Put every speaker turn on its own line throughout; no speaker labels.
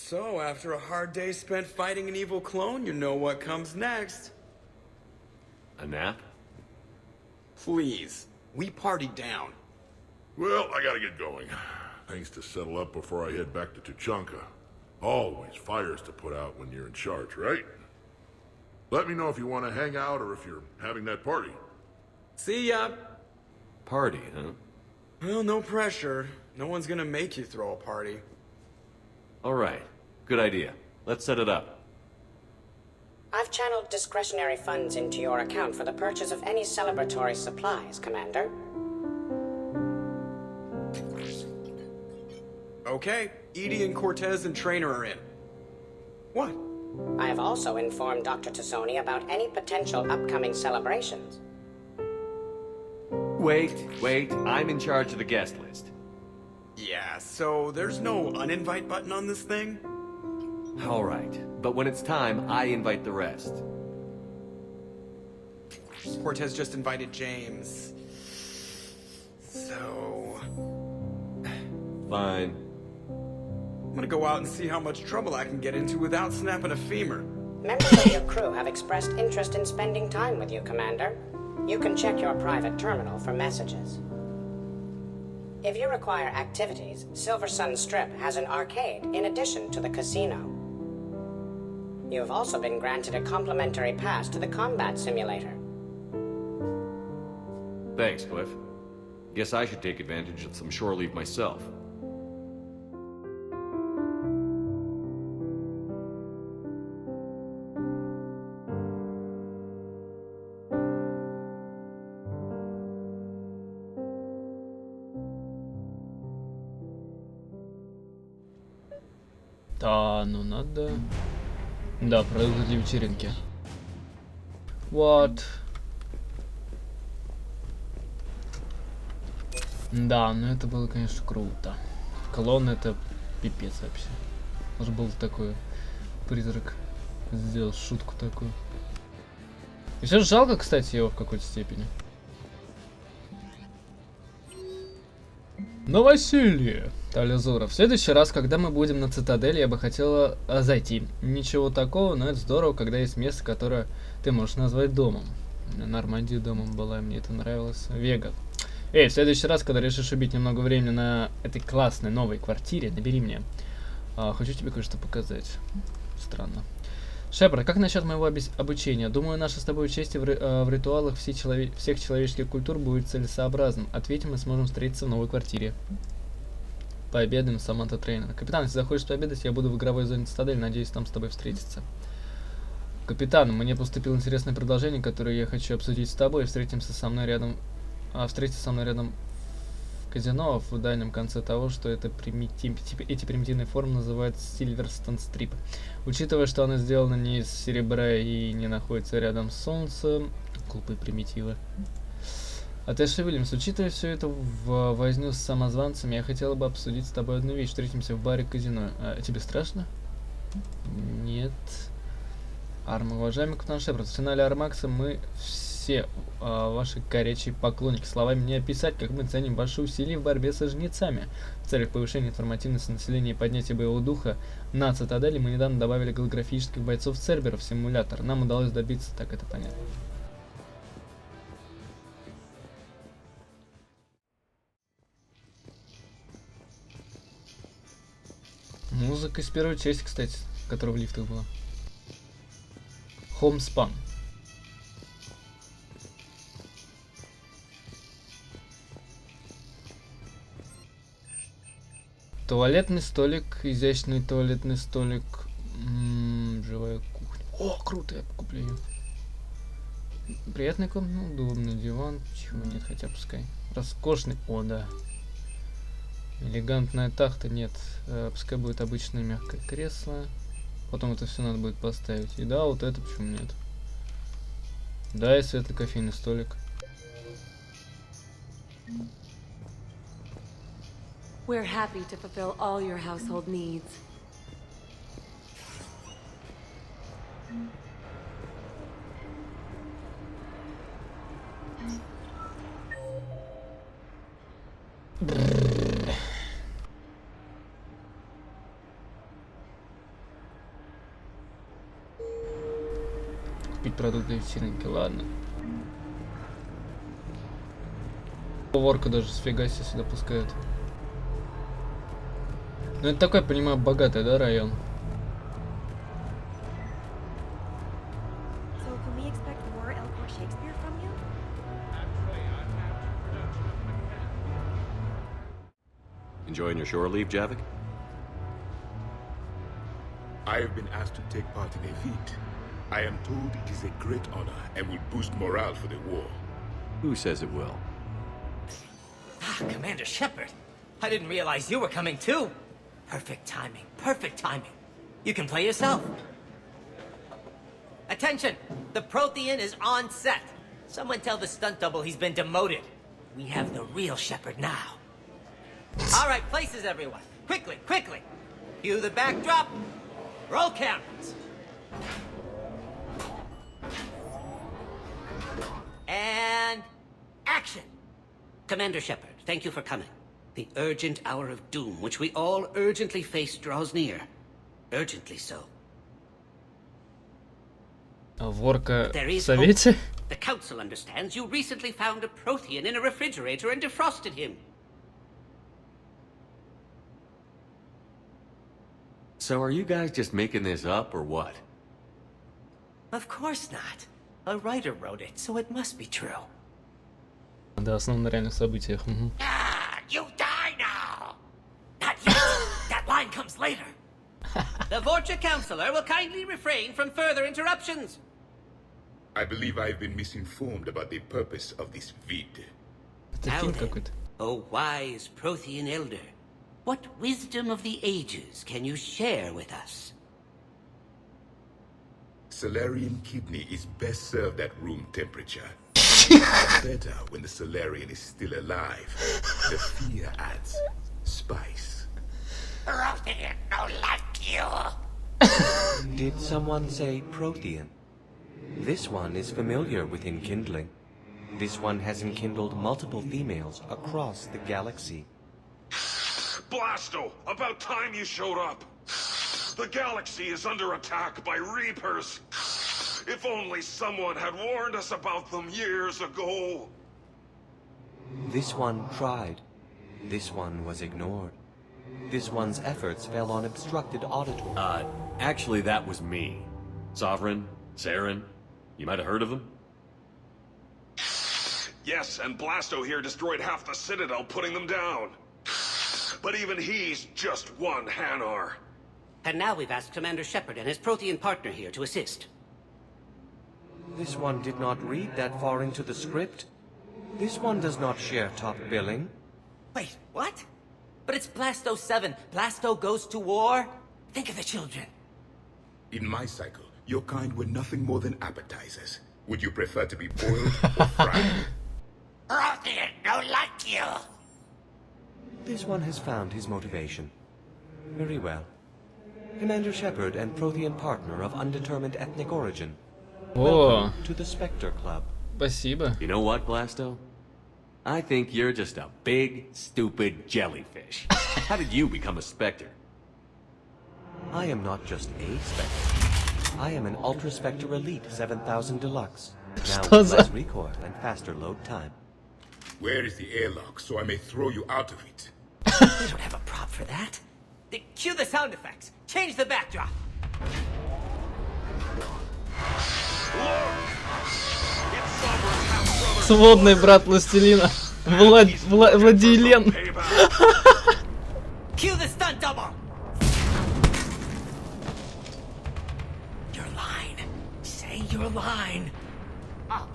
So, after a hard day spent fighting an evil clone, you know what comes next.
A nap?
Please, we party down.
Well, I gotta get going. Things to settle up before I head back to Tuchanka. Always fires to put out when you're in charge, right? Let me know if you want to hang out or if you're having that party.
See ya.
Party, huh?
Well, no pressure. No one's gonna make you throw a party.
Alright, good idea. Let's set it up.
I've channeled discretionary funds into your account for the purchase of any celebratory supplies, Commander.
Okay, Edie and Cortez and Trainer are in. What?
I have also informed Dr. Tassoni about any potential upcoming celebrations.
Wait, I'm in charge of the guest list.
Yeah, so there's no uninvite button on this thing?
Alright, but when it's time, I invite the rest.
Cortez just invited James. So...
Fine.
I'm gonna go out and see how much trouble I can get into without snapping a femur.
Members of your crew have expressed interest in spending time with you, Commander. You can check your private terminal for messages. If you require activities, Silver Sun Strip has an arcade in addition to the casino. You have also been granted a complimentary pass to the combat simulator.
Thanks, Cliff. Guess I should take advantage of some shore leave myself.
Да, ну надо... Да, продукты для вечеринки. Вот. Да, ну это было, конечно, круто. Клон это пипец вообще. Может был такой призрак. Сделал шутку такую. И все же жалко, кстати, его в какой-то степени. Новоселье! Тализура. В следующий раз, когда мы будем на цитадели, я бы хотела зайти. Ничего такого, но это здорово, когда есть место, которое ты можешь назвать домом. Нормандия домом была, мне это нравилось. Вега. Эй, в следующий раз, когда решишь убить немного времени на этой классной новой квартире, набери мне. Хочу тебе кое-что показать. Странно. Шепард, как насчет моего обучения? Думаю, наше с тобой участие в ритуалах всех человеческих культур будет целесообразным. Ответим, мы сможем встретиться в новой квартире. Пообедаем с Саманта Трейнера. Капитан, если захочешь пообедать, я буду в игровой зоне цитадель. Надеюсь, там с тобой встретиться. Капитан, мне поступило интересное предложение, которое я хочу обсудить с тобой. Встретиться со мной рядом в казино в дальнем конце того, что эти примитивные формы называют Сильверстон Стрип. Учитывая, что она сделана не из серебра и не находится рядом с солнцем. Глупые примитивы. Атэша Уильямс, учитывая все это в возню с самозванцами, я хотела бы обсудить с тобой одну вещь. Встретимся в баре казино. Тебе страшно? Нет. Арма, уважаемый капитан Шепард, в финале Армакса мы все ваши горячие поклонники. Словами не описать, как мы ценим ваши усилия в борьбе со жнецами. В целях повышения информативности населения и поднятия боевого духа на цитадели мы недавно добавили голографических бойцов Церберов в симулятор. Нам удалось добиться, так это понятно. Музыка из первой части, кстати, которая в лифтах была. Homespun. Туалетный столик, изящный туалетный столик. Живая кухня. О, круто, я куплю ее. Приятный комнат, удобный диван. Чего нет, хотя пускай. Роскошный. О, да. Элегантная тахта, нет. Пускай будет обычное мягкое кресло. Потом это все надо будет поставить. И да, вот это почему нет. Да, и светлый кофейный столик.
We're happy to fulfill all your household needs.
купить продукты вечеринки, ладно. Ворка даже сфига себе сюда пускают. Ну это такой, понимаю, богатый, да, район?
So can we expect more Elcor Shakespeare from you?
Enjoying your shore leave, Javik?
I have been asked to take part in a feat. I am told it is a great honor and will boost morale for the war.
Who says it will?
Ah, Commander Shepard. I didn't realize you were coming too. Perfect timing, perfect timing. You can play yourself. Attention! The Prothean is on set. Someone tell the stunt double he's been demoted. We have the real Shepard now. All right, places everyone. Quickly, quickly. Cue the backdrop. Roll cameras. And action.
Commander Shepard, thank you for coming. The urgent hour of doom, which we all urgently face, draws near. Urgently so.
Ворка
There
в
is hope.
совете?
The Council understands you recently found a Prothean in a refrigerator and defrosted him.
So are you guys just making this up, or what?
Of course not. A writer wrote it, so it must be true.
Да, основан на реальных событиях. Угу.
Ah, you die now! Not yet! That line comes later.
The Vorcha Counselor will kindly refrain from further interruptions.
I believe I have been misinformed about the purpose of this vid.
Это
Now
фильм
then,
какой-то.
O wise Prothean elder, what wisdom of the ages can you share with us?
Solarian kidney is best served at room temperature. Better when the Solarian is still alive. The fear adds spice.
Prothean no like you!
Did someone say Prothean? This one is familiar with enkindling. This one has enkindled multiple females across the galaxy.
Blasto, about time you showed up. The galaxy is under attack by Reapers. If only someone had warned us about them years ago.
This one tried. This one was ignored. This one's efforts fell on obstructed auditory.
Actually that was me. Sovereign, Saren, you might have heard of them?
Yes, and Blasto here destroyed half the Citadel, putting them down. But even he's just one Hanar.
And now we've asked Commander Shepard and his Prothean partner here to assist.
This one did not read that far into the script. This one does not share top billing.
Wait, what? But it's Blasto 7. Blasto goes to war? Think of the children.
In my cycle, your kind were nothing more than appetizers. Would you prefer to be boiled or fried?
Prothean no like you!
This one has found his motivation. Very well. Commander Shepard and Prothean partner of undetermined ethnic origin.
О,
Welcome to the Spectre Club.
спасибо.
You know what, Blasto? I think you're just a big, stupid jellyfish. How did you become a Spectre?
I am not just a Spectre. I am an Ultra Spectre Elite 7000 Deluxe. Now
Что
with
за-
less recoil and faster load time.
Where is the airlock so I may throw you out of it?
We don't have a prop for that. Cue the sound effects. Change the backdrop.
Сводный брат Властелина. Владилен.
Cue the stunt double. Your line. Say your line.
Oh,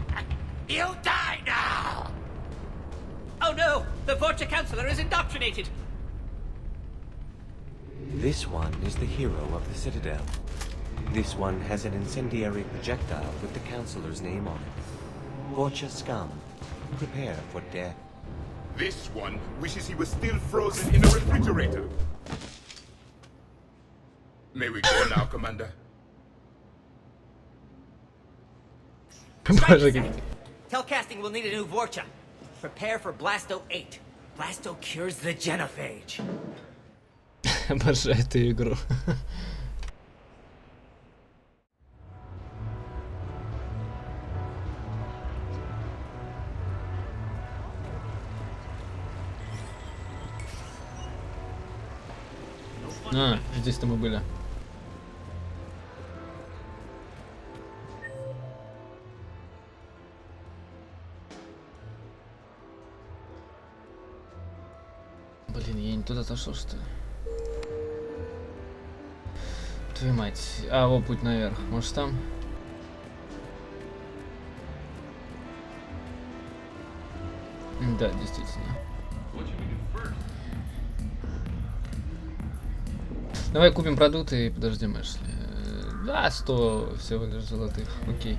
you die now!
Oh no! The Vorcha Counselor is indoctrinated.
This one is the hero of the Citadel. This one has an incendiary projectile with the Counselor's name on it. Vorcha scum. Prepare for death.
This one wishes he was still frozen in a refrigerator. May we go now, Commander?
Боже, как...
Telcasting will need a new Vorcha. Prepare for Blasto 8. Blasto cures the genophage.
Обожаю эту игру. А, здесь-то мы были. Блин, я не туда зашел, что ли? Твою мать. А, вот путь наверх. Может там? Да, действительно. Давай купим продукты и подождем, Эшли. Да, 100 всего лишь золотых. Окей.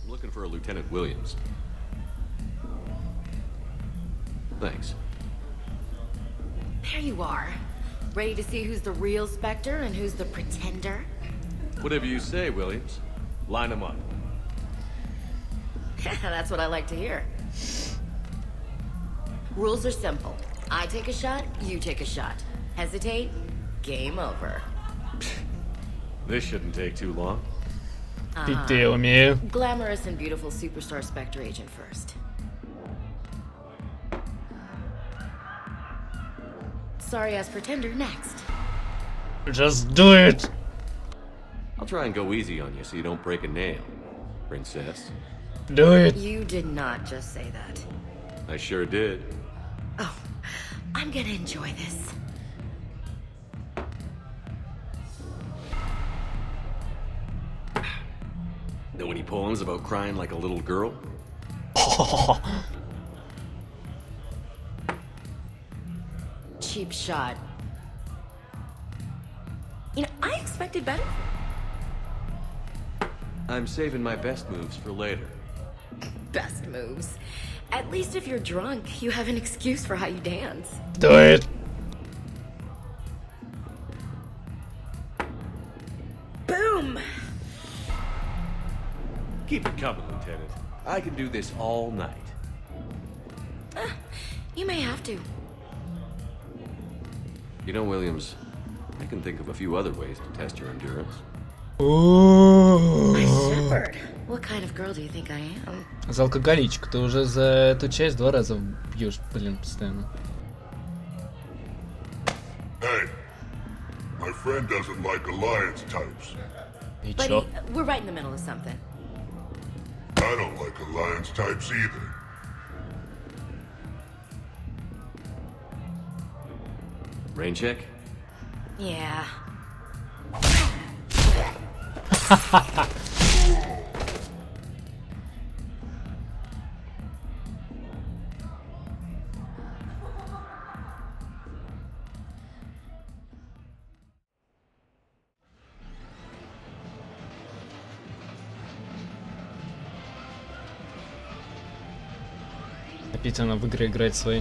Looking for a Lieutenant Williams. Thanks.
There you are. Ready to see who's the real Spectre and who's the pretender?
Whatever you say, Williams. Line them up.
That's what I like to hear. Rules are simple. I take a shot, you take a shot. Hesitate, game over.
This shouldn't take too long.
Пить умею.
Glamorous and beautiful superstar Spectre agent first. Sorry ass pretender next.
Just do it.
I'll try and go easy on you so you don't break a nail, princess.
Do it.
You did not just say that.
I sure did.
Oh, I'm gonna enjoy this.
Know any poems about crying like a little girl?
Cheap shot. You know, I expected better.
I'm saving my best moves for later.
Best moves. At least if you're drunk, you have an excuse for how you dance.
Do it.
Boom!
Keep it coming, Lieutenant. I can do this all night.
You may have to.
You know, Williams, I can think of a few other ways to test your endurance.
My Shepard. What kind of girl do you think I am?
За алкоголичку. Ты уже за эту часть 2 раза бьешь, блин, постоянно.
Hey, my friend doesn't like alliance types.
И
Buddy,
чё?
we're right in the middle of something.
I don't like alliance types either.
Rain check?
Yeah.
Опять она в игры играет свои.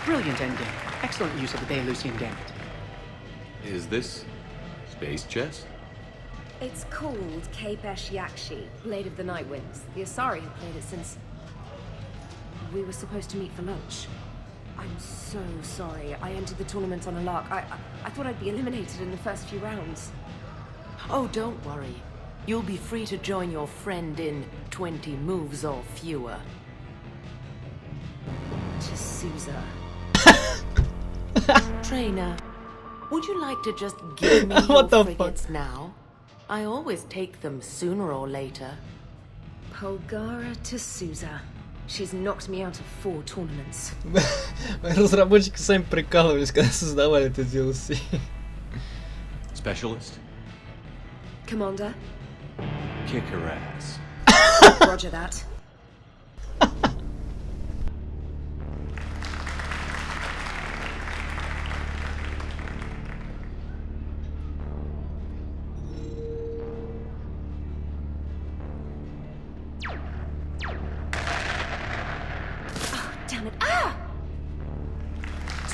Brilliant ending. Excellent use of the Belarusian gambit.
Is this space chess?
It's called Kapesh Yakshi, Blade of the Night Winds. The Asari have played it since we were supposed to meet for lunch. I'm so sorry. I entered the tournament on a lark. I thought I'd be eliminated in the first few rounds.
Oh, don't worry. You'll be free to join your friend in 20 moves or fewer.
To Sousa.
Trainer, would you like to just give me your frigates now? I always take them sooner or later.
Polgara to Sousa. She's knocked me out of 4 tournaments.
Разработчики сами прикалывались, когда создавали это DLC.
Specialist?
Commander?
Kick her ass.
Roger that.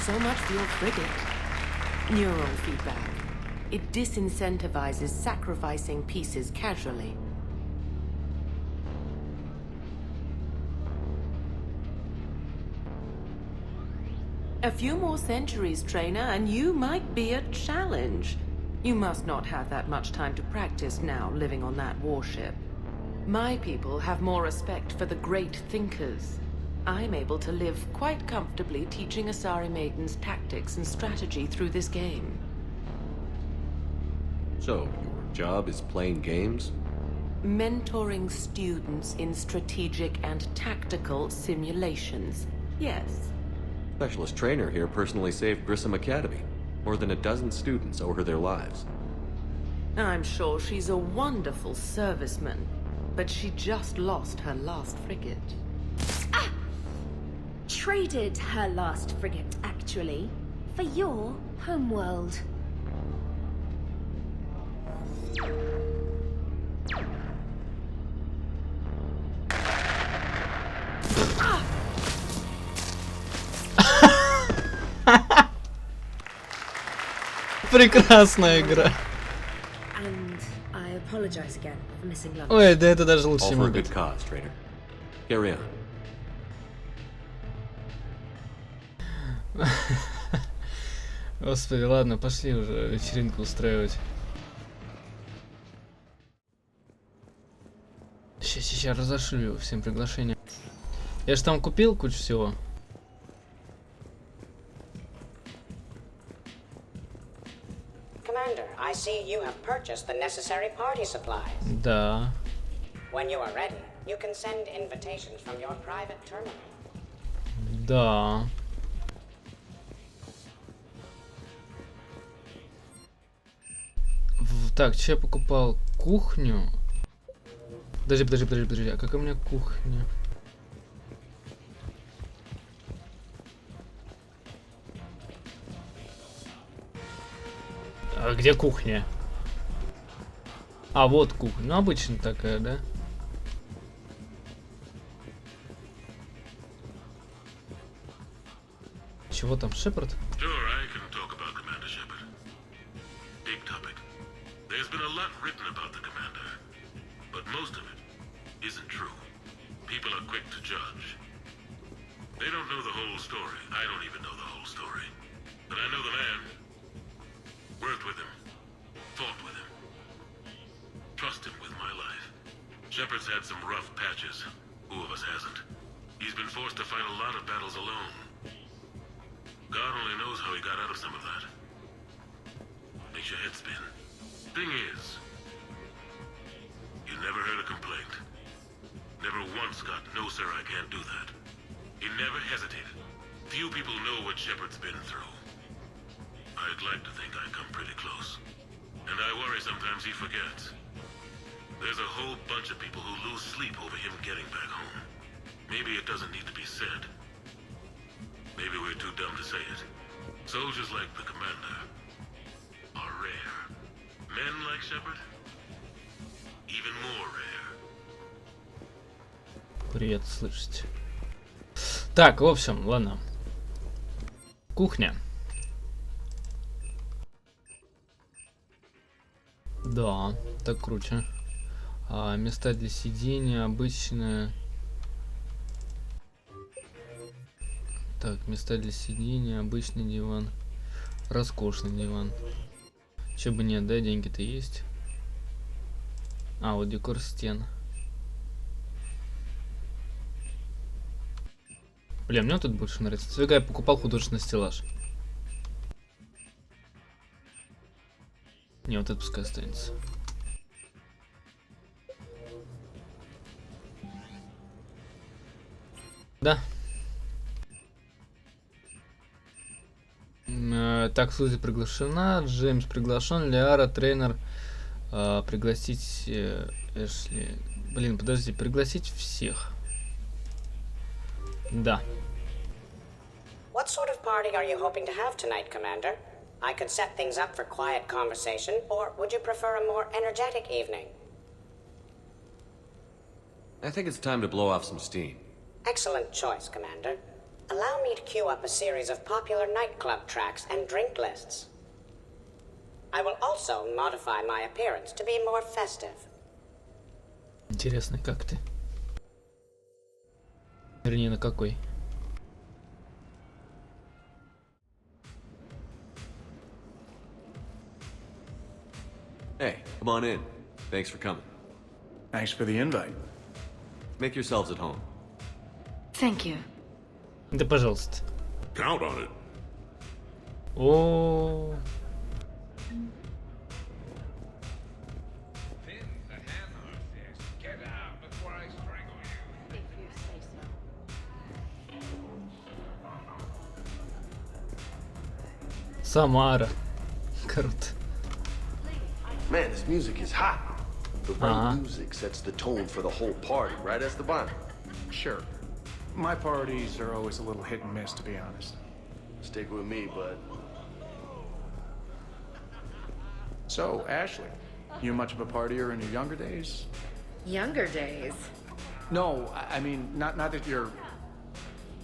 So much for your frigate. Neural feedback. It disincentivizes sacrificing pieces casually. A few more centuries, trainer, and you might be a challenge. You must not have that much time to practice now, living on that warship. My people have more respect for the great thinkers. I'm able to live quite comfortably teaching Asari maidens tactics and strategy through this game.
So, your job is playing games?
Mentoring students in strategic and tactical simulations. Yes.
Specialist trainer here personally saved Grissom Academy. More than a dozen students owe her their lives.
I'm sure she's a wonderful serviceman, but she just lost her last frigate.
Ah! Traded her last frigate, actually, for your homeworld.
Прекрасная игра.
And I apologize again for missing lunch.
Ой, да это даже лучше,
All
чем
for a
играть.
good cause, trainer. Carry on.
Господи, ладно, пошли уже вечеринку устраивать. Сейчас разошлю всем приглашения. Я же там купил кучу всего.
Commander, I see you have purchased the necessary party supplies.
Да.
When you are ready, you can send invitations from your private terminal.
Да. Так, что я покупал? Кухню. Подожди. А какая у меня кухня? А где кухня? А, вот кухня. Ну, обычно такая, да? Чего там, Шепард?
Sure, I can talk about Commander Shepard. Big topic. There's been a lot written about the Commander, but most of it isn't true. People are quick to judge. They don't know the whole story. I don't even know the whole story. But I know the man. Worked with him. Fought with him. Trust him with my life. Shepard's had some rough patches. Who of us hasn't? He's been forced to fight a lot of battles alone. God only knows how he got out of some of that. Makes your head spin. Thing is, you never heard a complaint. Never once got, no sir, I can't do that. He never hesitated. Few people know what Shepard's been through. I'd like to think I come pretty close. And I worry sometimes he forgets. There's a whole bunch of people who lose sleep over him getting back home. Maybe it doesn't need to be said. Maybe we're too dumb to say it. Soldiers like the Commander are rare. Men like Shepard, even more rare.
Привет, слышите. Так, в общем, ладно. Кухня. Да, так круче. Места для сидения обычные. Так, места для сидения, обычный диван, роскошный диван. Чё бы нет, да, деньги-то есть. А, вот декор стен. Бля, мне тут больше нравится. Фига, я покупал художественный стеллаж. Не, вот это пускай останется. Да. Так, Сузи приглашена, Джеймс приглашен, Лиара, тренер, пригласить Эшли. Блин, подожди, пригласить всех. Да.
What sort of party are you hoping to have tonight, Commander? I could set things up for quiet conversation, or would you prefer a more energetic evening?
I think it's time to blow off some steam.
Excellent choice, Commander. Allow me to queue up a series of popular nightclub tracks and drink lists. I will also modify my appearance to be more festive.
Интересно, как ты? Вернее, на какой?
Hey, come on in. Thanks for coming.
Thanks for the invite.
Make yourselves at home.
Thank you.
Да, пожалуйста.
Count on it.
О. Самара. Круто.
Man, this music is hot. The right music sets the tone for the whole party, right, Esteban?
Sure. My parties are always a little hit and miss, to be honest.
Stick with me, bud.
So, Ashley, you much of a partier in your younger days?
Younger days?
No, I mean, not that you're...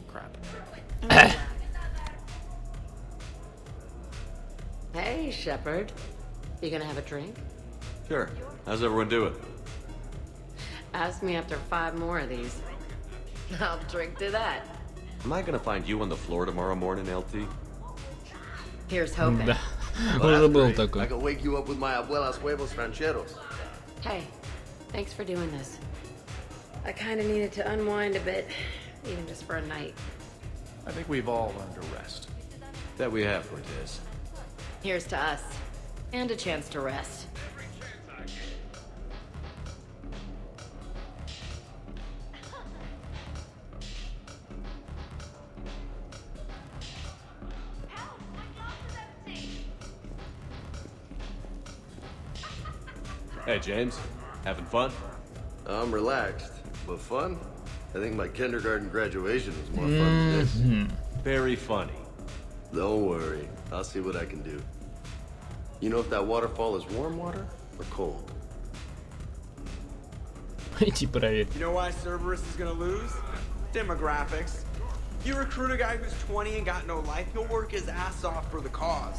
crap.
Hey, Shepard. You gonna have a drink?
Sure. How's everyone doing?
Ask me after 5 more of these. I'll drink to that.
Am I gonna find you on the floor tomorrow morning, LT?
Here's hoping.
Да. Уже был
I
такой.
can wake you up with my abuela's huevos rancheros.
Hey, thanks for doing this. I kind of needed to unwind a bit, even just for a night.
I think we've all learned to rest.
That we have, Cortez.
Here's to us. And a chance to rest.
Hey, James. Having fun?
I'm relaxed, but fun? I think my kindergarten graduation was more fun than this.
Very funny.
Don't worry, I'll see what I can do. You know if that waterfall is warm water or cold?
Иди проверь.
You know why Cerberus is gonna lose? Demographics. You recruit a guy who's 20 and got no life, he'll work his ass off for the cause.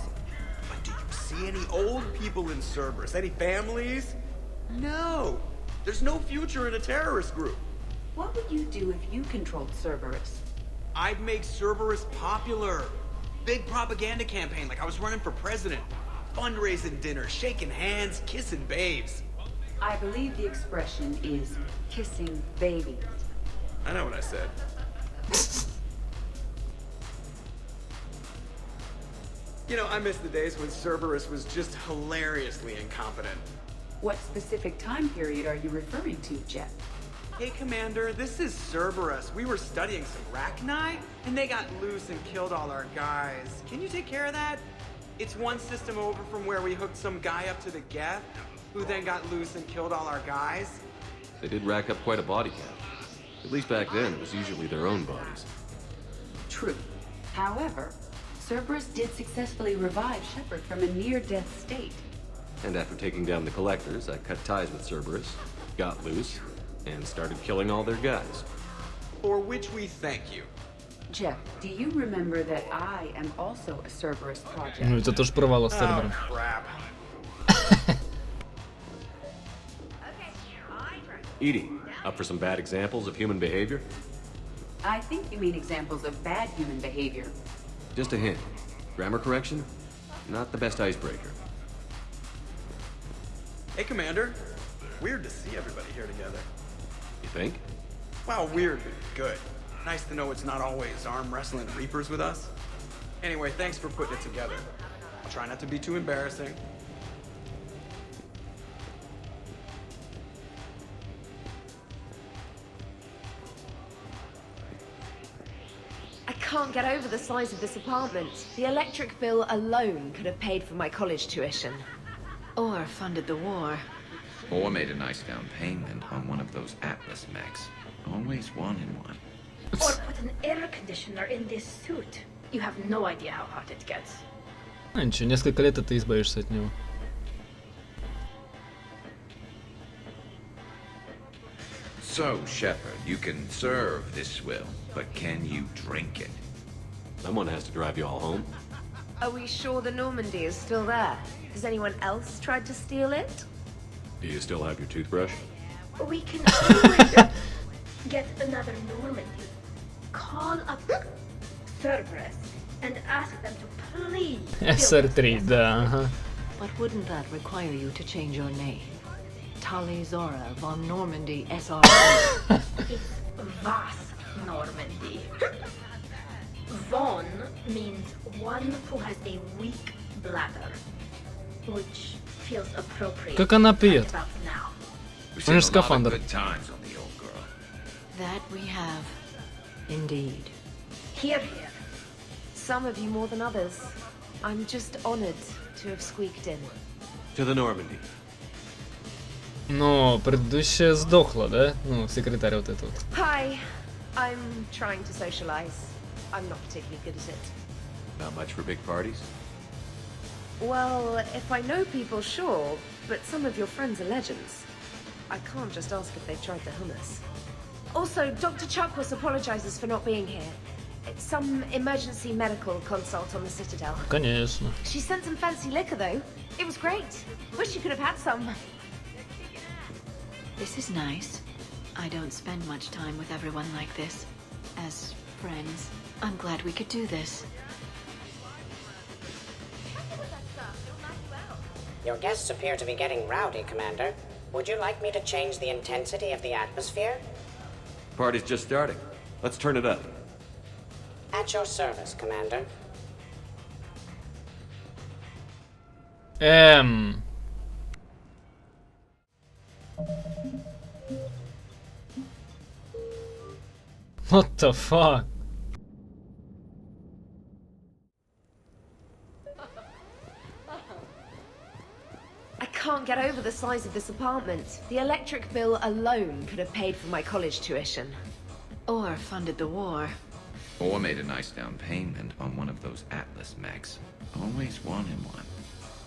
But do you see any old people in Cerberus? Any families? No. There's no future in a terrorist group.
What would you do if you controlled Cerberus?
I'd make Cerberus popular. Big propaganda campaign like I was running for president. Fundraising dinner, shaking hands, kissing babes.
I believe the expression is kissing babies.
I know what I said. You know, I miss the days when Cerberus was just hilariously incompetent.
What specific time period are you referring to, Jeff?
Hey, Commander, this is Cerberus. We were studying some Rachni, and they got loose and killed all our guys. Can you take care of that? It's one system over from where we hooked some guy up to the Geth, who then got loose and killed all our guys.
They did rack up quite a body count. At least back then, it was usually their own bodies.
True. However, Cerberus did successfully revive Shepard from a near-death state.
And after taking down the collectors, I cut ties with Cerberus, got loose, and started killing all their guys.
For which we thank you.
Jeff, do you remember that I am also a Cerberus project?
Ну, это тоже провал с Цербером.
Oh, crap.
Edie, up for some bad examples of human behavior?
I think you mean examples of bad human behavior.
Just a hint. Grammar correction? Not the best icebreaker.
Hey, Commander. Weird to see everybody here together.
You think?
Well, weird, but good. Nice to know it's not always arm wrestling reapers with us. Anyway, thanks for putting it together. I'll try not to be too embarrassing.
I can't get over the size of this apartment. The electric bill alone could have paid for my college tuition.
Or funded the war.
Or made a nice down payment on one of those Atlas mechs. Always one in one.
Or put an air conditioner in this suit. You have no idea how hot it gets.
Ну ничего, несколько лет и ты избавишься от него.
So, Shepard, you can serve this swill, but can you drink it?
Someone has to drive you all home.
Are we sure the Normandy is still there? Has anyone else tried to steal it?
Do you still have your toothbrush?
We can always get another Normandy. Call up Cerberus and ask them to please.
SR3, да, ага.
But wouldn't that require you to change your name? Talizora von Normandy SR.
It's Vas Normandy. Von means one who has a weak bladder, which feels appropriate.
Как она пьет?
Right about now.
У нее же скафандр.
That we have, indeed.
Here, here.
Some of you more than others. I'm just honored to have squeaked in.
To the Normandy.
Но предыдущая сдохла, да? Ну, секретарь вот этот вот.
Hi, I'm trying to socialize. I'm not particularly good at it.
Not much for big parties?
Well, if I know people, sure, but some of your friends are legends. I can't just ask if they've tried the hummus. Also, Dr. Chuckwas apologizes for not being here. It's some emergency medical consult on the Citadel.
Конечно.
She sent some fancy liquor, though. It was great. Wish you could have had some.
This is nice. I don't spend much time with everyone like this. As friends, I'm glad we could do this.
Your guests appear to be getting rowdy, Commander. Would you like me to change the intensity of the atmosphere?
Party's just starting. Let's turn it up.
At your service, Commander.
What the fuck?
I can't get over the size of this apartment. The electric bill alone could have paid for my college tuition.
Or funded the war.
Or made a nice down payment on one of those Atlas mechs. Always wanted one.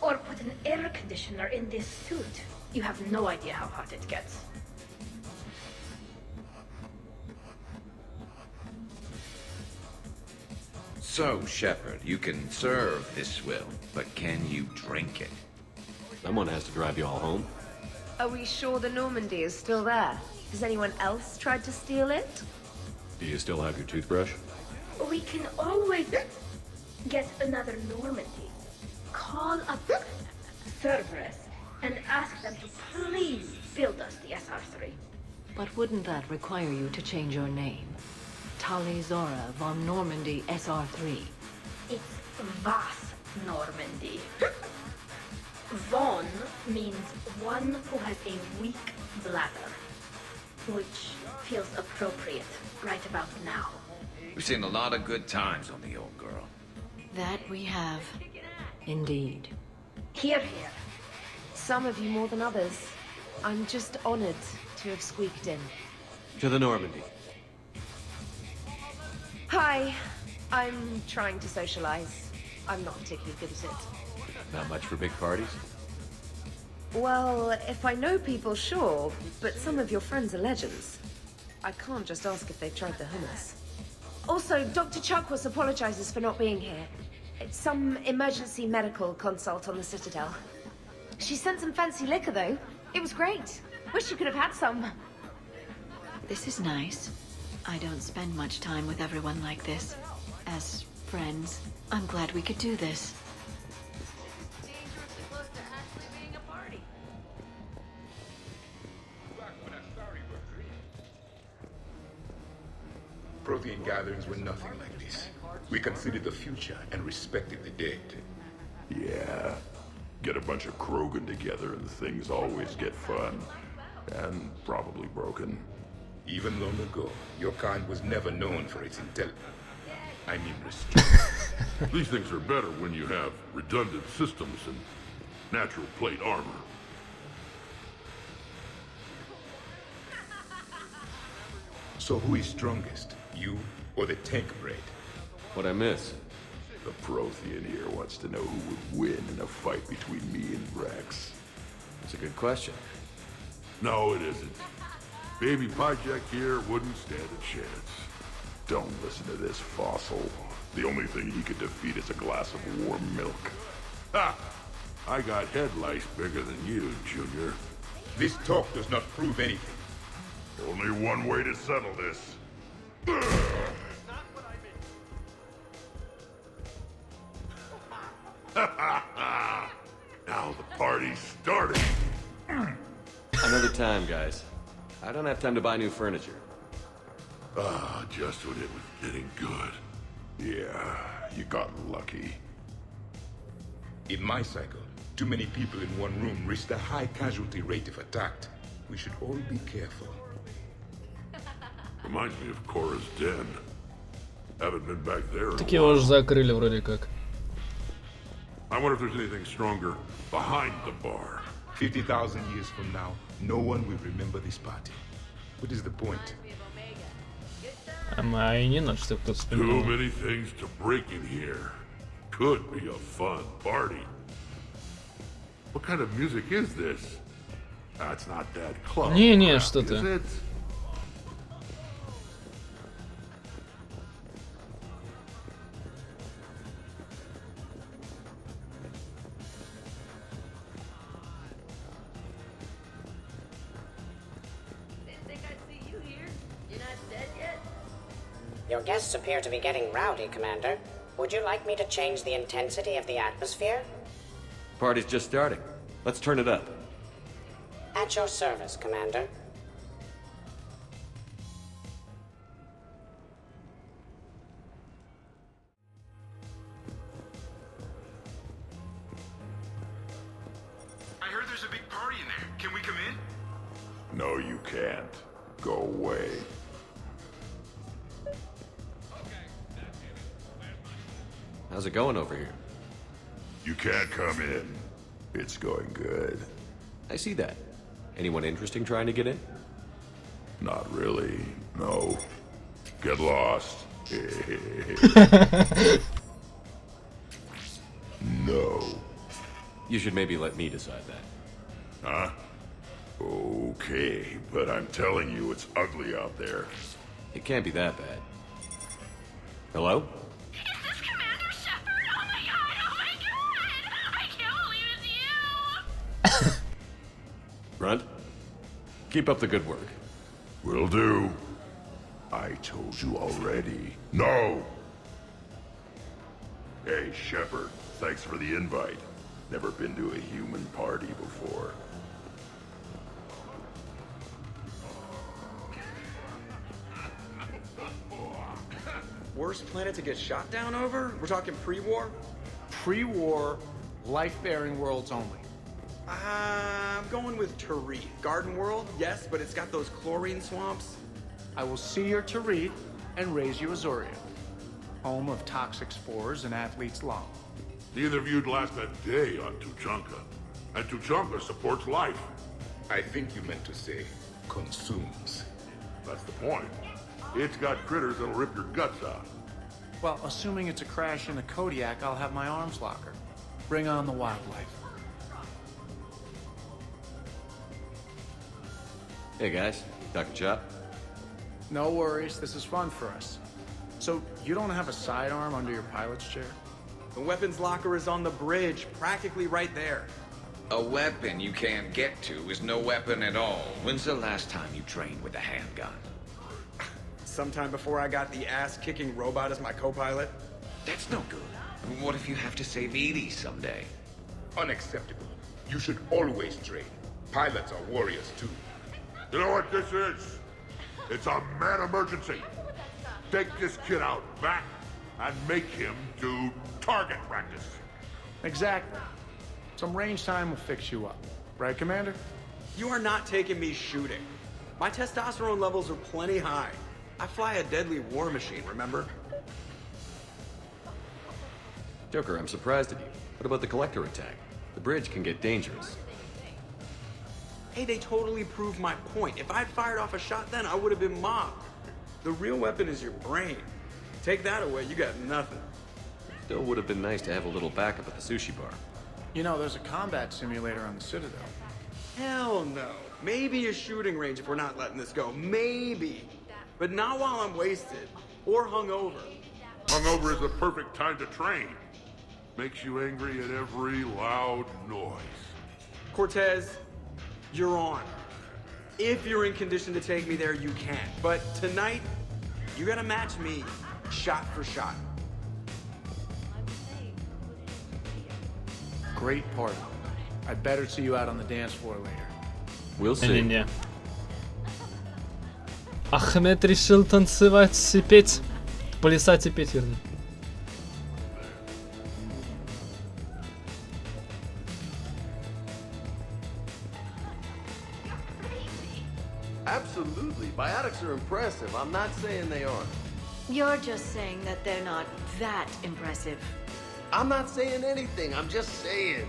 Or put an air conditioner in this suit. You have no idea how hot it gets.
So, Shepard, you can serve this swill, but can you drink it?
Someone has to drive you all home.
Are we sure the Normandy is still there? Has anyone else tried to steal it?
Do you still have your toothbrush?
We can always get another Normandy. Call up Cerberus and ask them to please build us the SR3.
But wouldn't that require you to change your name? Talizora von Normandy SR3.
It's Vas Normandy. Von means one who has a weak bladder, which feels appropriate right about now.
We've seen a lot of good times on the old girl.
That we have, indeed.
Here, here.
Some of you more than others. I'm just honored to have squeaked in.
To the Normandy.
Hi, I'm trying to socialize. I'm not particularly good at it.
Not much for big parties?
Well, if I know people, sure, but some of your friends are legends. I can't just ask if they've tried the hummus. Also, Dr. Chuckwas apologizes for not being here. It's some emergency medical consult on the Citadel. She sent some fancy liquor, though. It was great. Wish you could have had some.
This is nice. I don't spend much time with everyone like this. As friends, I'm glad we could do this.
Prothean gatherings were nothing like this. We considered the future and respected the dead.
Yeah. Get a bunch of Krogan together and things always get fun. And probably broken.
Even long ago, your kind was never known for its intelligence. I mean restraint.
These things are better when you have redundant systems and natural plate armor.
So who is strongest? You or the tank braid?
What'd I miss?
The Prothean here wants to know who would win in a fight between me and Rex.
That's a good question.
No, it isn't. Baby Project here wouldn't stand a chance. Don't listen to this fossil. The only thing he could defeat is a glass of warm milk. Ha! I got head lice bigger than you, Junior.
This talk does not prove anything.
Only one way to settle this. Now the party's starting.
Another time, guys. I don't have time to buy new furniture.
Ah, just when it was getting good. Yeah, you got lucky.
In my cycle, too many people in one room risked a high casualty rate if attacked. We should all be careful.
Reminds me of Cora's den. Haven't been back there in
Так
a
его
while.
же закрыли вроде как.
I wonder if there's anything stronger behind the bar.
50,000 years from now, no one will remember this party. What is the point?
А и не надо, чтобы кто-то
Too
вспоминал.
many things to break in here. Could be a fun party. What kind of music is this? That's not that close.
Не, что ты.
Is it?
Your guests appear to be getting rowdy, Commander. Would you like me to change the intensity of the atmosphere?
Party's just starting. Let's turn it up.
At your service, Commander.
I heard there's a big party in there. Can we come in?
No, you can't. Go away.
How's it going over here?
You can't come in. It's going good.
I see that. Anyone interesting trying to get in?
Not really. No. Get lost. No.
You should maybe let me decide that.
Huh? Okay, but I'm telling you, it's ugly out there.
It can't be that bad. Hello?
Is this Commander Shepard? Oh my god! I can't believe it's you!
Runt? Keep up the good work.
Will do. I told you already. No! Hey, Shepard, thanks for the invite. Never been to a human party before.
Worst planet to get shot down over? We're talking pre-war?
Pre-war, life-bearing worlds only.
I'm going with Tarith. Garden World, yes, but it's got those chlorine swamps.
I will see your Tarith and raise you Azoria, home of toxic spores and athlete's lung.
Neither of you'd last a day on Tuchanka. And Tuchanka supports life.
I think you meant to say consumes.
That's the point. It's got critters that'll rip your guts out.
Well, assuming it's a crash in a Kodiak, I'll have my arms locker. Bring on the wildlife.
Hey guys, talking shop?
No worries, this is fun for us. So, you don't have a sidearm under your pilot's chair?
The weapons locker is on the bridge, practically right there.
A weapon you can't get to is no weapon at all. When's the last time you trained with a handgun?
Sometime before I got the ass-kicking robot as my co-pilot.
That's no good. What if you have to save Edie someday?
Unacceptable. You should always train. Pilots are warriors too.
You know what this is? It's a mad emergency. Take this kid out back and make him do target practice.
Exactly. Some range time will fix you up. Right, Commander?
You are not taking me shooting. My testosterone levels are plenty high. I fly a deadly war machine, remember?
Joker, I'm surprised at you. What about the collector attack? The bridge can get dangerous.
Hey, they totally proved my point. If I'd fired off a shot then, I would have been mobbed. The real weapon is your brain. Take that away, you got nothing.
Still would have been nice to have a little backup at the sushi bar.
You know, there's a combat simulator on the Citadel.
Hell no. Maybe a shooting range if we're not letting this go. Maybe. But not while I'm wasted. Or hungover.
Hungover is the perfect time to train. Makes you angry at every loud noise.
Cortez, you're on. If you're in condition to take me there, you can. But tonight, you gotta match me, shot for shot.
Great party. I'd better see you out on the dance floor later.
We'll see.
Не-не-не. Ахмед решил танцевать и петь. Плясать и петь, вернее.
Absolutely. Biotics are impressive. I'm not saying they aren't.
You're just saying that they're not that impressive.
I'm not saying anything. I'm just saying.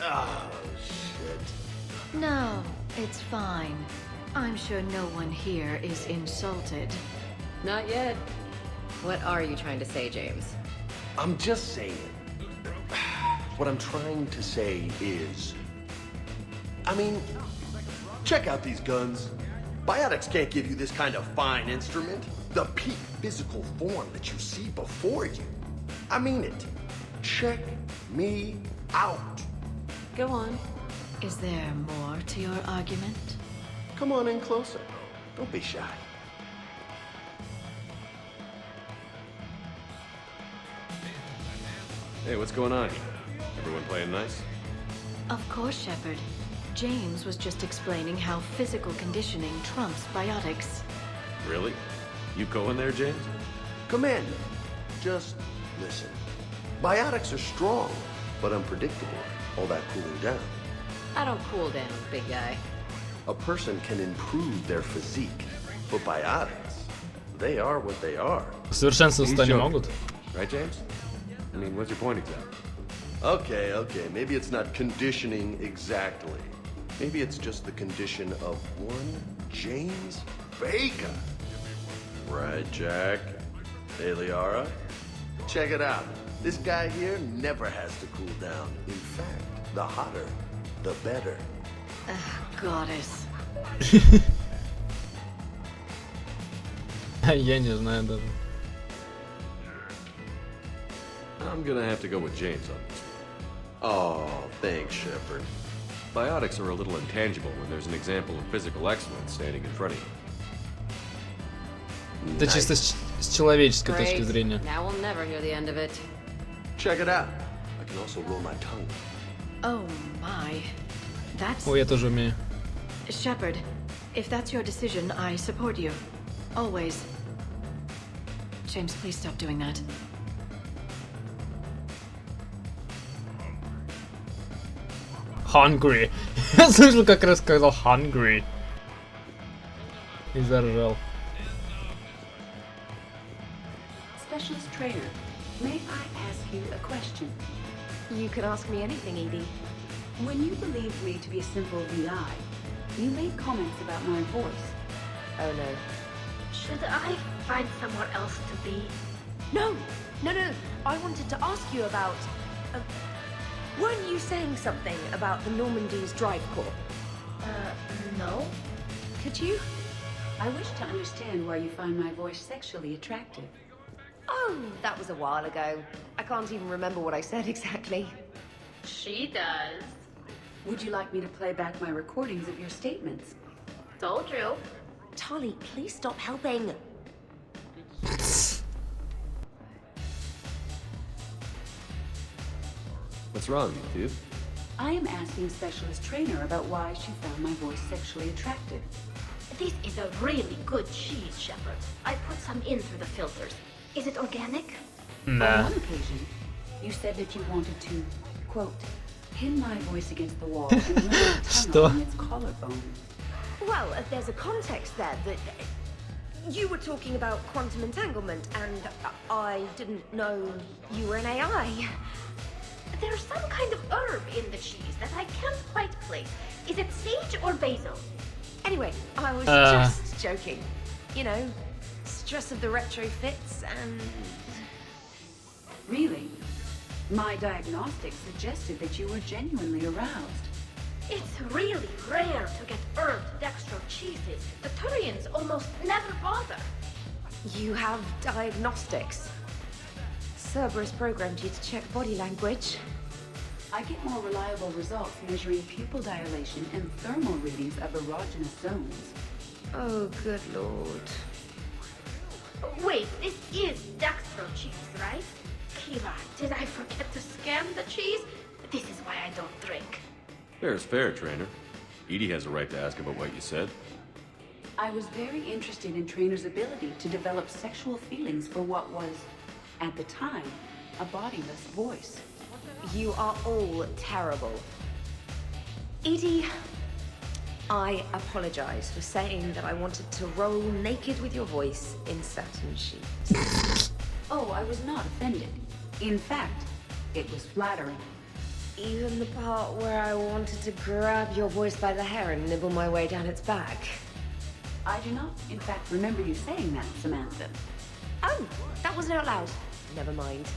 Oh, shit.
No, it's fine. I'm sure no one here is insulted.
Not yet. What are you trying to say, James?
I'm just saying. What I'm trying to say is... I mean, check out these guns. Biotics can't give you this kind of fine instrument. The peak physical form that you see before you. I mean it. Check me out.
Go on.
Is there more to your argument?
Come on in closer. Don't be shy.
Hey, what's going on? Everyone playing nice?
Of course, Shepard. James was just explaining how physical conditioning trumps biotics.
Really? You going there, James?
Commander, just listen. Biotics are strong, but unpredictable. All that cooling down.
I don't cool down, big guy.
A person can improve their physique, but biotics, they are what they are.
Совершенствоваться не могут.
Right, James? I mean, what's your point exactly?
Okay. Maybe it's not conditioning exactly. Maybe it's just the condition of one James Vega. Right, Jack? Hey, Liara? Check it out. This guy here never has to cool down. In fact, the hotter, the better.
Goddess.
Я не знаю даже.
I'm gonna have to go with James on this.
Oh, thanks, Shepard.
Biotics are a little intangible when there's an example of physical excellence standing in front of you.
Это чисто с человеческой точки зрения.
Now we'll never hear the end of it.
Check it out. I can also roll my tongue.
Oh my. That's...
Ой, я тоже умею.
Shepard, if that's your decision, I support you. Always. James, please stop doing that.
Hungry. Я слышал, как раз сказал hungry. И заржал.
Specialist trainer, may I ask you a question?
You can ask me anything, Edie.
When you believed me to be a simple VI, you made comments about my voice.
Oh no.
Should I find somewhere else to be?
No. I wanted to ask you about... weren't you saying something about the Normandy's drive corps?
No.
Could you?
I wish to understand why you find my voice sexually attractive.
Oh, that was a while ago. I can't even remember what I said exactly.
She does.
Would you like me to play back my recordings of your statements?
Told you.
Tali, please stop helping.
What's wrong, dude?
I am asking Specialist Trainer about why she found my voice sexually attractive.
This is a really good cheese, Shepard. I put some in through the filters. Is it organic?
On one occasion, you said that you wanted to, quote, pin my voice against the wall and run a tunnel on its collarbone.
Well, there's a context there that... you were talking about quantum entanglement, and I didn't know you were an AI.
There's some kind of herb in the cheese that I can't quite place. Is it sage or basil?
Anyway, I was just joking. You know, stress of the retrofits and...
Really? My diagnostics suggested that you were genuinely aroused.
It's really rare to get herbed dextro cheeses. The Turians almost never bother.
You have diagnostics? Cerberus programmed you to check body language.
I get more reliable results measuring pupil dilation and thermal readings of erogenous zones.
Oh, good lord.
Wait, this is dextro cheese, right? Kiva, did I forget to scan the cheese? This is why I don't drink.
Fair is fair, trainer. Edie has a right to ask about what you said.
I was very interested in Trainer's ability to develop sexual feelings for what was, at the time, a bodiless voice.
You are all terrible. Edie, I apologize for saying that I wanted to roll naked with your voice in satin sheets.
Oh, I was not offended. In fact, it was flattering.
Even the part where I wanted to grab your voice by the hair and nibble my way down its back.
I do not, in fact, remember you saying that, Samantha.
Oh, that wasn't out loud. Never mind.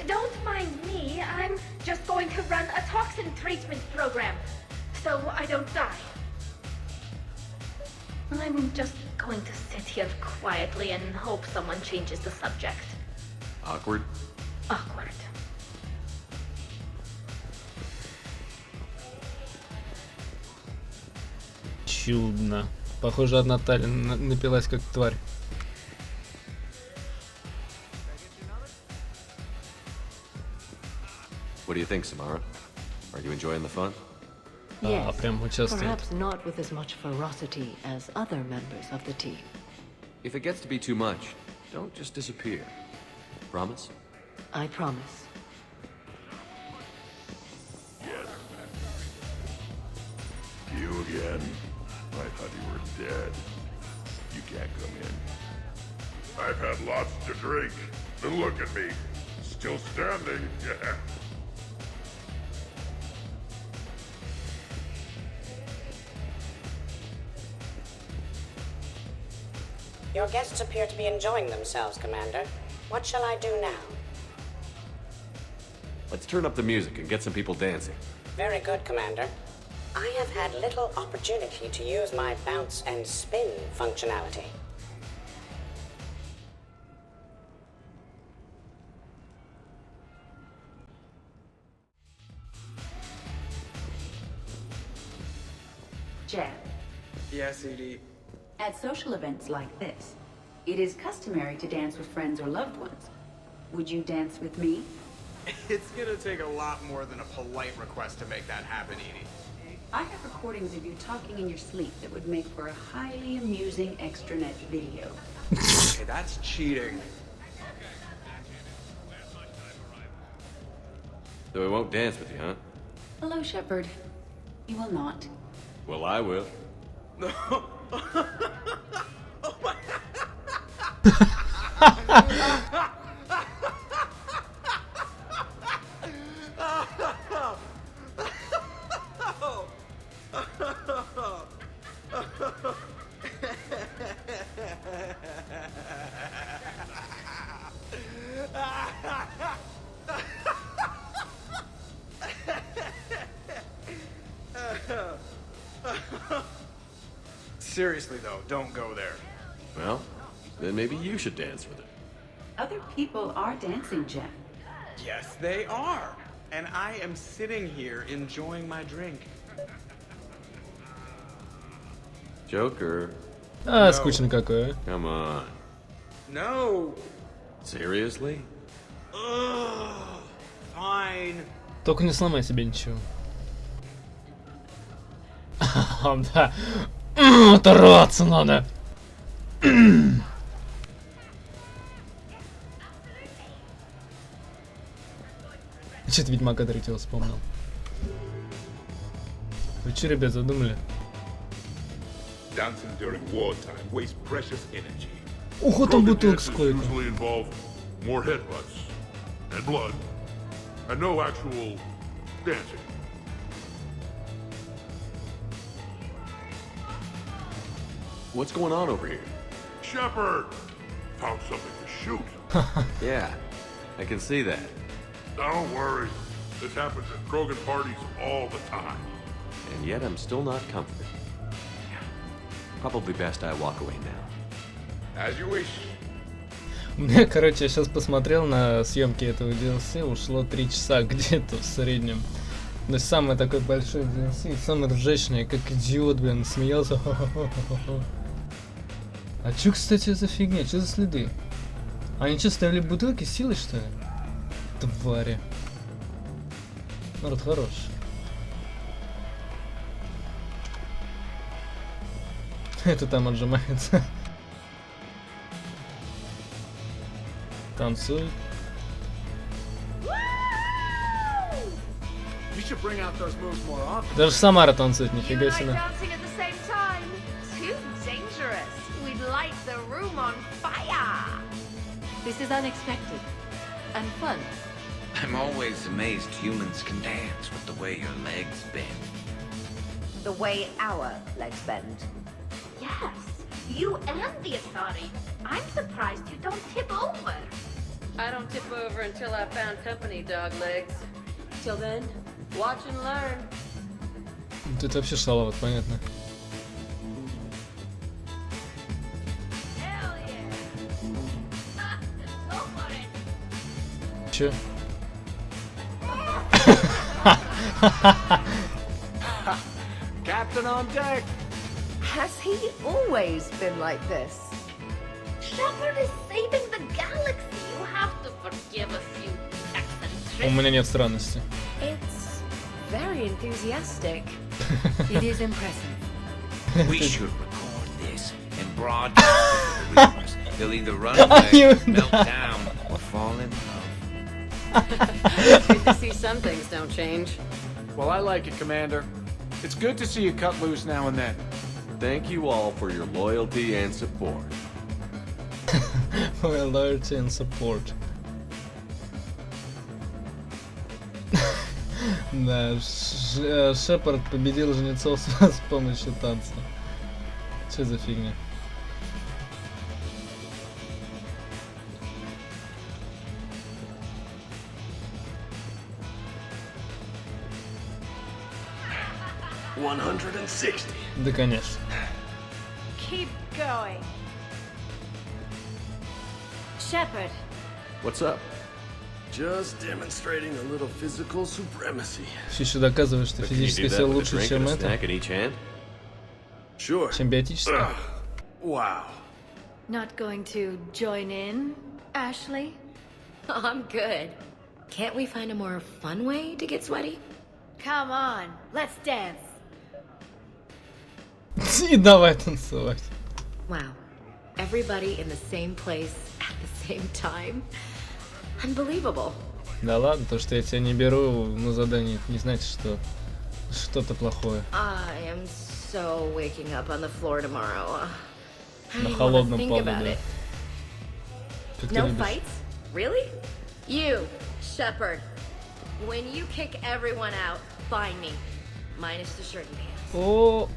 Don't mind me. I'm just going to run a toxin treatment program, so I don't die. I'm just going to sit here quietly and hope someone changes the subject.
Awkward?
Awkward.
Чудно. Похоже, одна Таля напилась как тварь.
What do you think, Samara? Are you enjoying the fun?
Yes,
прям участвует.
perhaps not with as much ferocity as other members of the team.
If it gets to be too much, don't just disappear. Promise?
I promise.
You again? I thought you were dead. You can't come in. I've had lots to drink. But look at me. Still standing. Yeah.
Your guests appear to be enjoying themselves, Commander. What shall I do now?
Let's turn up the music and get some people dancing.
Very good, Commander. I have had little opportunity to use my bounce and spin functionality.
Jeff,
Yes, Edie.
at social events like this, it is customary to dance with friends or loved ones. Would you dance with me?
It's gonna take a lot more than a polite request to make that happen, Edie.
I have recordings of you talking in your sleep that would make for a highly amusing extranet video.
Okay, that's cheating.
So we won't dance with you, huh?
Hello, Shepard. You will not.
Well, I will.
Seriously, though, don't go there.
Well, then maybe you should dance with it.
Other people are dancing, Jeff.
Yes, they are. And I am sitting here enjoying my drink.
Joker.
А, скучно какое.
Come on.
No.
Seriously?
Ugh. Fine.
Только не сломай себе ничего. Да. Оторваться надо. Че-то Ведьмака третьего вспомнил. Вы че, ребят, задумали?
Dancing during wartime wastes precious energy.
Ого, там бутылок
Dances
сколько.
usually involve more headbutts and blood and no actual dancing.
What's going on over here?
Shepard! Found something to shoot.
Yeah, I can see that.
Don't worry. This happens at Krogan parties all the time.
And yet I'm still not comforted. Probably best I walk away now.
As you wish.
Короче, я сейчас посмотрел на съемки этого DLC, ушло 3 часа где-то в среднем. То есть самый такой большой DLC, самый ржачный, как идиот, блин, смеялся. А чё, кстати, за фигня? Чё за следы? Они что, ставили бутылки с силой, что ли? Твари. Народ хорош. Это там отжимается. Танцует. Даже Самара танцует, нифига себе.
This is unexpected and fun.
I'm always amazed humans can dance with the way your legs bend.
The way our legs bend.
Yes, you and the Atari. I'm surprised you don't tip over.
I don't tip over until I found company, dog legs. Till then, watch and learn.
Тут вообще шаловат, понятно. Чё?
Captain on deck.
Has he always been like this?
Shepard is saving the galaxy. You have to forgive a few eccentricities.
У меня нет странности.
It's very enthusiastic.
It is impressive.
We should record this and broadcast it to the readers. They'll either run away, melt down, or fall in love.
Good to see some things don't change.
Well, I like it, Commander. It's good to see you cut loose now and then.
Thank you all for your loyalty and support.
For your loyalty and support. Да, Шепард победил Жнецов с помощью танца. Что за фигня? Да, конечно.
Keep going. Shepard.
What's up? Just demonstrating a little physical supremacy.
Все еще доказываешь, что физическая сила лучше, чем это.
Sure.
Чем биотическая.
Wow.
Not going to join in, Ashley?
I'm good. Can't we find a more fun way to get sweaty?
Come on, let's dance.
И давай танцевать.
Wow. Everybody in the same place at the same time? Unbelievable.
Да ладно, то, что я тебя не беру на задание, не значит, что что-то плохое.
I am so waking up on the floor tomorrow.
На холодном полу, да. Как ты
No
любишь.
fights? Really? You, Shepard. When you kick everyone out, find me. Minus the shirt and pants.
О.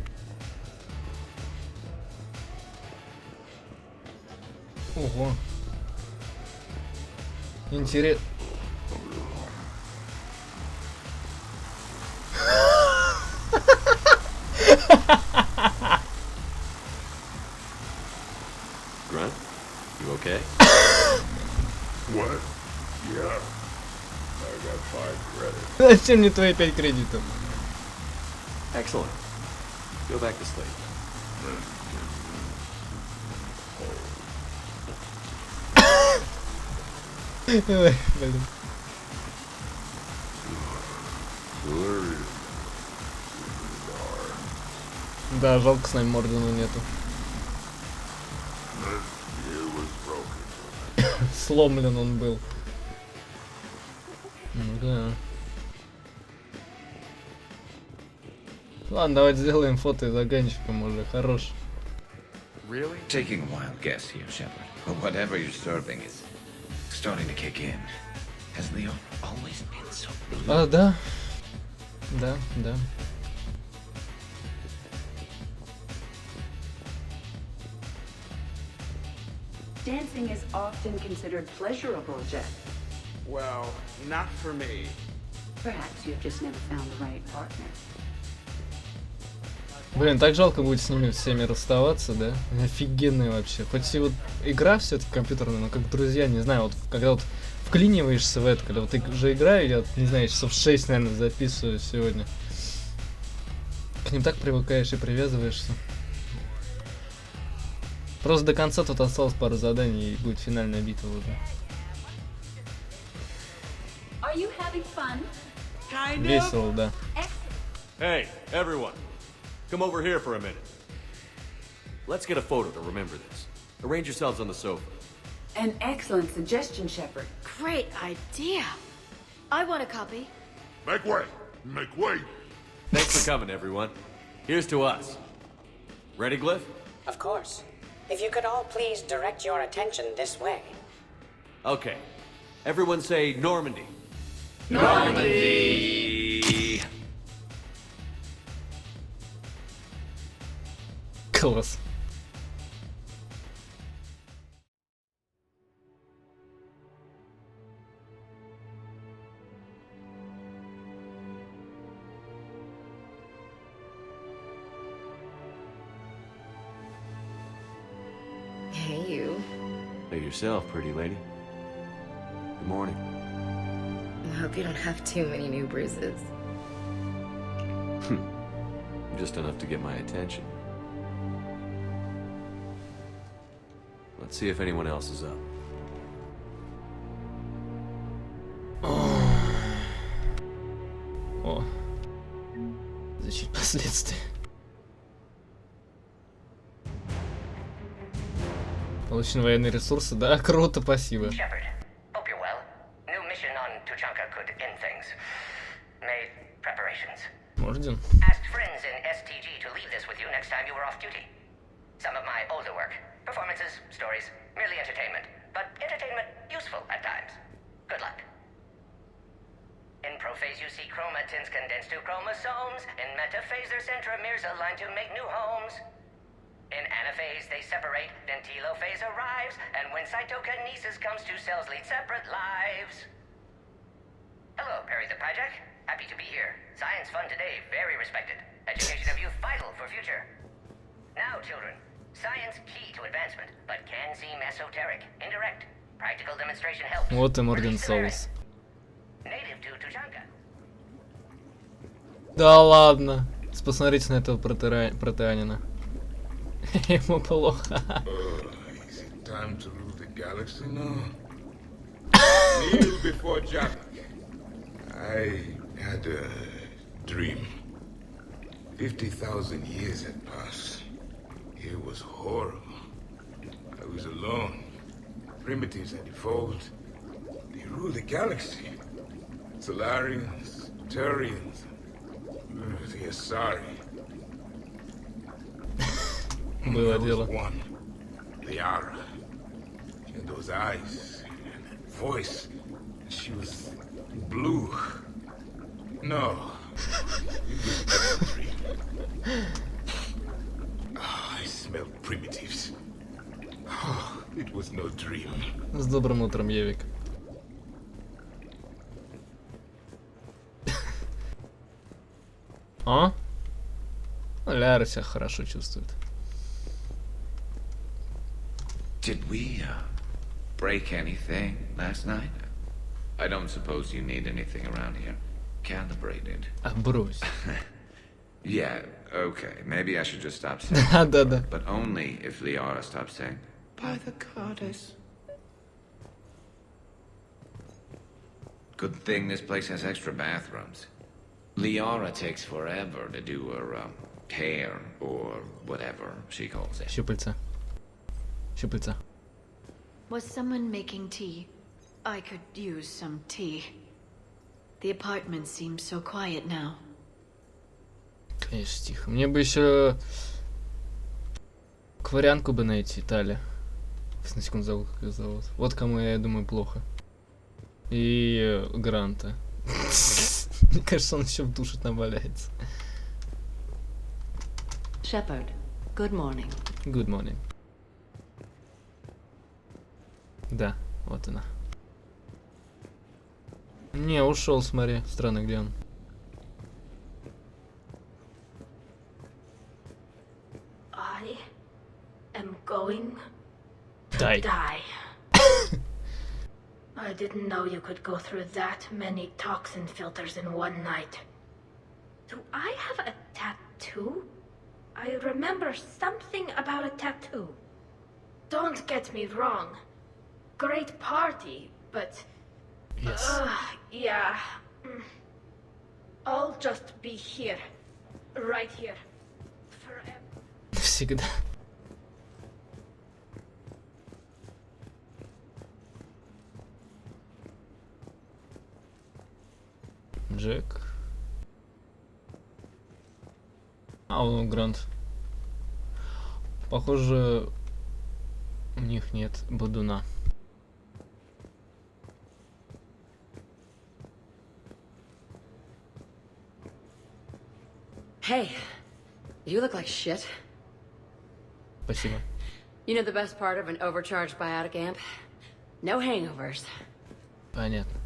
Ого. Интересно.
Grunt, you okay?
What? Yeah. I got 5 credits.
Зачем мне твои 5 кредитов?
Excellent. Go back to sleep.
Ой, блин. Да, жалко, с нами Мордена нету. Сломлен он был. Ну да. Ладно, давайте сделаем фото и заканчиваем уже. Хорош.
Really? Taking a wild guess here, Shepard, but whatever you're serving is starting to kick in. Has Leo always been so blue?
А, да. Да, да.
Dancing is often considered pleasurable, Jeff.
Well, not for me.
Perhaps you've just never found the right partner.
Блин, так жалко будет с ними всеми расставаться, да? Они офигенные вообще. Хоть и вот игра все-таки компьютерная, но как друзья, не знаю, вот когда вот вклиниваешься в это, когда вот уже играю, я, не знаю, часов 6, наверное, записываю сегодня. К ним так привыкаешь и привязываешься. Просто до конца тут осталось пару заданий, и будет финальная битва уже.
Are you having fun?
Весело, да.
Hey, everyone. Come over here for a minute. Let's get a photo to remember this. Arrange yourselves on the sofa.
An excellent suggestion, Shepard.
Great idea. I want a copy.
Make way! Make way!
Thanks for coming, everyone. Here's to us. Ready, Glyph?
Of course. If you could all please direct your attention this way.
Okay. Everyone say Normandy.
Normandy! Класс.
Hey, you.
Hey yourself, pretty lady. Good morning.
I hope you don't have too many new bruises.
Just enough to get my attention. Let's see if anyone else is up.
О. Защитить последствия. Получены военные ресурсы, да? Круто, спасибо.
Shepard, hope you're well. New mission on Tuchanka could end things. Made preparations.
Орден.
Asked friends in STG to leave this with you next time you were off duty. Some of my older work. Performances, stories, merely entertainment. But entertainment useful at times. Good luck. In prophase you see chromatins condensed to chromosomes. In metaphase their centromeres align to make new homes. In anaphase they separate, then telophase arrives. And when cytokinesis comes, two cells lead separate lives. Hello, Perry the Pajak. Happy to be here. Science fun today, very respected. Education of youth vital for future. Now, children, science key to advancement, but can seem esoteric, indirect. Practical demonstration helps.
Вот и Морген Соус.
Native to Tuchanka.
Да ладно. Посмотрите на этого протеанина. Ему плохо.
Is it time to rule the galaxy now? Kneel before Jack. I had a dream. 50,000 years had passed. It was horrible. I was alone. Primitives had evolved. They ruled the galaxy. Solarians, Turians, the Asari.
Было дело.
One, Liara. She had those eyes and that voice. She was blue. No. It was just a dream. Oh, I smelled primitives. Oh, it was no dream.
С добрым утром, Евик. А? Ляра себя хорошо чувствует.
Did we break anything last night? I don't suppose you need anything around here. Calibrated.
А, брось.
Yeah, okay. Maybe I should just stop saying
Да-да.
but only if Liara stops saying, by the goddess. Good thing this place has extra bathrooms. Liara takes forever to do her hair or whatever she calls it.
Щупальца. Щупальца.
Was someone making tea? I could use some tea. The apartment seems so quiet now.
Конечно, тихо. Мне бы еще кварянку бы найти, Таля. На секунду забыл, как ее зовут. Вот кому я думаю плохо. И Гранта. Мне кажется, он еще в душе там валяется.
Shepard, good morning.
Good morning. Да, вот она. Не, ушел, смотри. Странно, где он.
going to
Die.
die. I didn't know you could go through that many toxin filters in one night. Do I have a tattoo? I remember something about a tattoo. Don't get me wrong. Great party, but...
Yes.
Yeah. I'll just be here. Right here. Forever.
Всегда. Джек. Грант. Похоже, у них нет бодуна.
Hey, you look like shit.
Спасибо.
You know the best part of an overcharged biotic amp? No hangovers.
Понятно.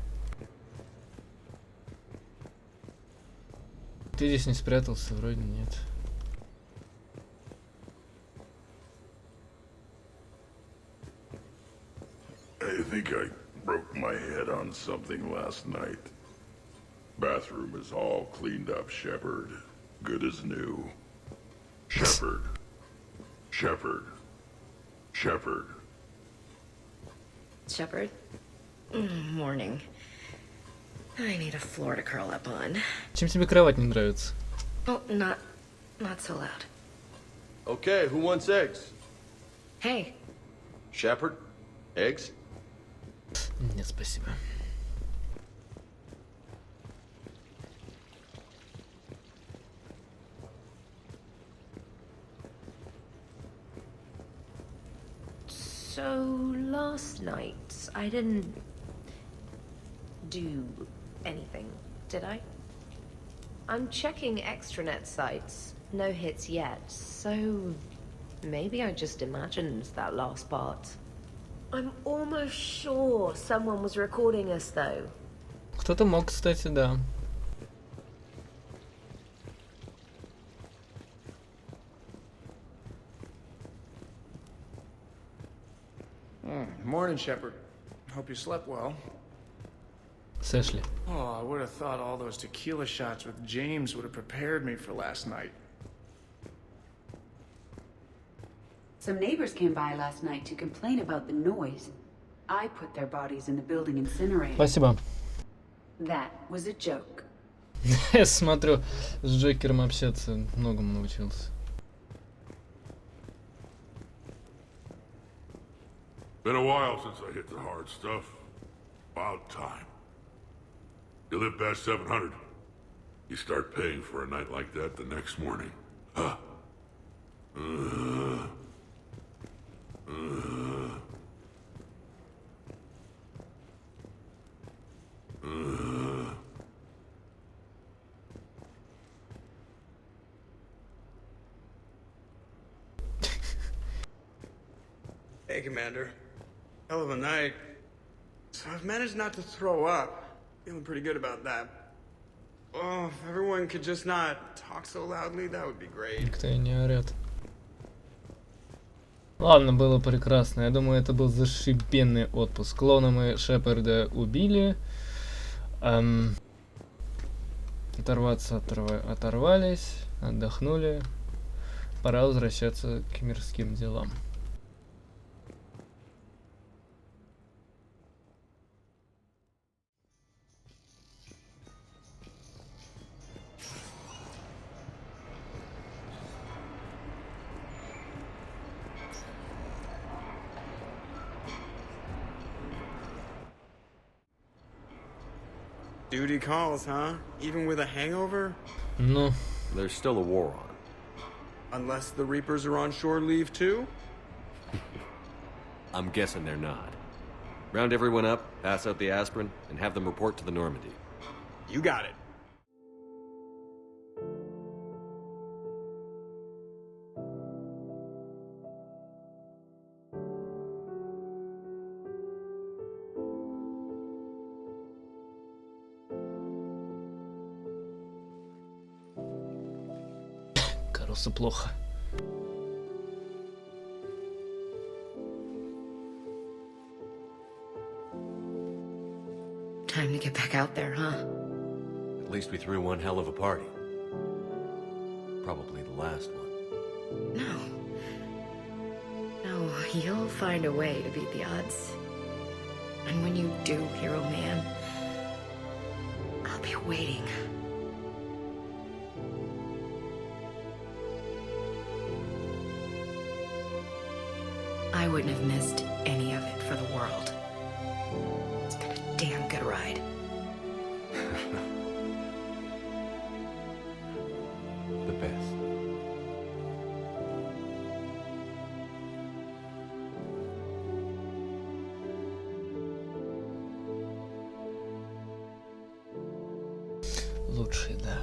Ты здесь не спрятался? Вроде нет.
I think I broke my head on something last night. Bathroom is all cleaned up, Shepard. Good as new. Shepard. Shepard. Shepard.
Shepard? Morning. I need a floor to curl up on.
Чем тебе кровать не нравится?
Oh, not so loud.
Okay, who wants eggs?
Hey.
Shepard? Eggs?
Нет, спасибо.
So, last night, I didn't do anything, did I? I'm checking extranet sites. No hits yet, so maybe I just imagined that last part. I'm almost sure someone was recording us, though.
Кто-то мог, кстати, да.
Morning, Shepard. Hope you slept well.
Сэшли.
Oh, I would have thought all those tequila shots with James would have prepared me for last night.
Some neighbors came by last night to complain about the noise. I put their bodies in the building incinerator.
Спасибо.
That was a joke.
Я смотрю, с Джекером общаться многому научился.
Been a while since I hit the hard stuff. About time. You live past 700. You start paying for a night like that the next morning. Huh?
Hey, Commander. Hell of a night. So I've managed not to throw up. Feeling pretty good about that. Oh, if everyone could just not talk so loudly, that would be great.
Никто и не орёт. Ладно, было прекрасно. Я думаю, это был зашибенный отпуск. Клона мы Шепарда убили. Оторваться оторвались. Отдохнули. Пора возвращаться к мирским делам.
Duty calls, huh? Even with a hangover?
No.
There's still a war on.
Unless the Reapers are on shore leave too?
I'm guessing they're not. Round everyone up, pass out the aspirin, and have them report to the Normandy.
You got it.
Коросу плохо.
Time to get back out there, huh?
At least we threw one hell of a party. Probably the last one.
No. No, you'll find a way to beat the odds. And when you do, hero man, I'll be waiting. I wouldn't have missed any of it for the world. It's been a damn good ride.
The best.
Лучший, да.